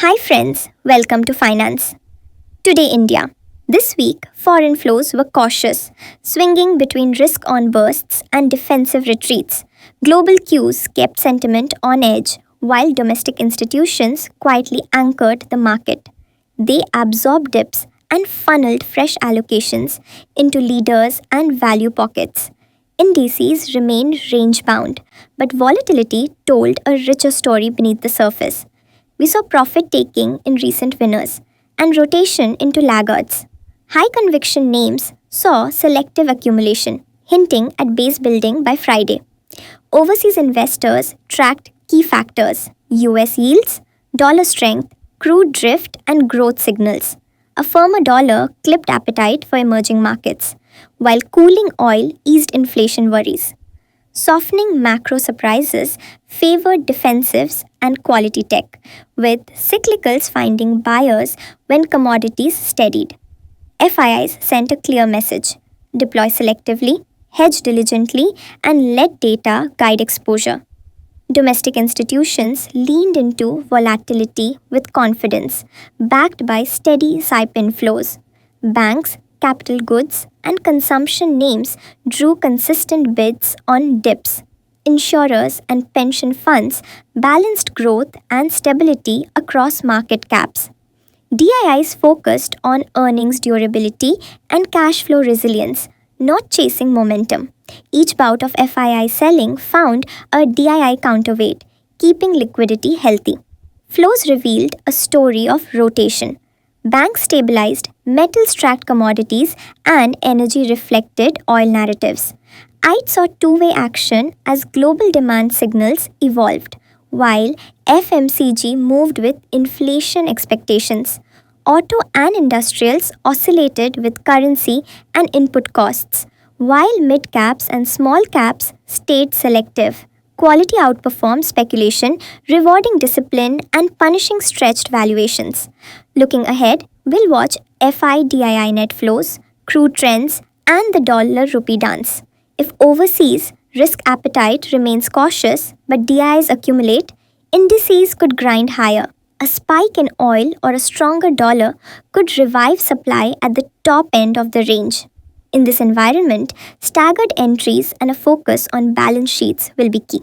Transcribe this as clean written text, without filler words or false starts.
Hi friends, welcome to Finance. Today India. This week, foreign flows were cautious, swinging between risk on bursts and defensive retreats. Global cues kept sentiment on edge, while domestic institutions quietly anchored the market. They absorbed dips and funneled fresh allocations into leaders and value pockets. Indices remained range bound, but volatility told a richer story beneath the surface. We saw profit taking in recent winners and rotation into laggards. High conviction names saw selective accumulation, hinting at base building by Friday. Overseas investors tracked key factors: US yields, dollar strength, crude drift, and growth signals. A firmer dollar clipped appetite for emerging markets, while cooling oil eased inflation worries. Softening macro surprises favored defensives and quality tech, with cyclicals finding buyers when commodities steadied. FIIs sent a clear message: deploy selectively, hedge diligently, and let data guide exposure. Domestic institutions leaned into volatility with confidence, backed by steady SIP inflows. Banks, capital goods, and consumption names drew consistent bids on dips. Insurers and pension funds balanced growth and stability across market caps. DIIs focused on earnings durability and cash flow resilience, not chasing momentum. Each bout of FII selling found a DII counterweight, keeping liquidity healthy. Flows revealed a story of rotation. Banks stabilized, metals tracked commodities, and energy reflected oil narratives. IT saw two-way action as global demand signals evolved, while FMCG moved with inflation expectations. Auto and industrials oscillated with currency and input costs, while mid caps and small caps stayed selective. Quality outperformed speculation, rewarding discipline and punishing stretched valuations. Looking ahead, we'll watch FIDII net flows, crude trends, and the dollar rupee dance. If overseas risk appetite remains cautious but DIs accumulate, indices could grind higher. A spike in oil or a stronger dollar could revive supply at the top end of the range. In this environment, staggered entries and a focus on balance sheets will be key.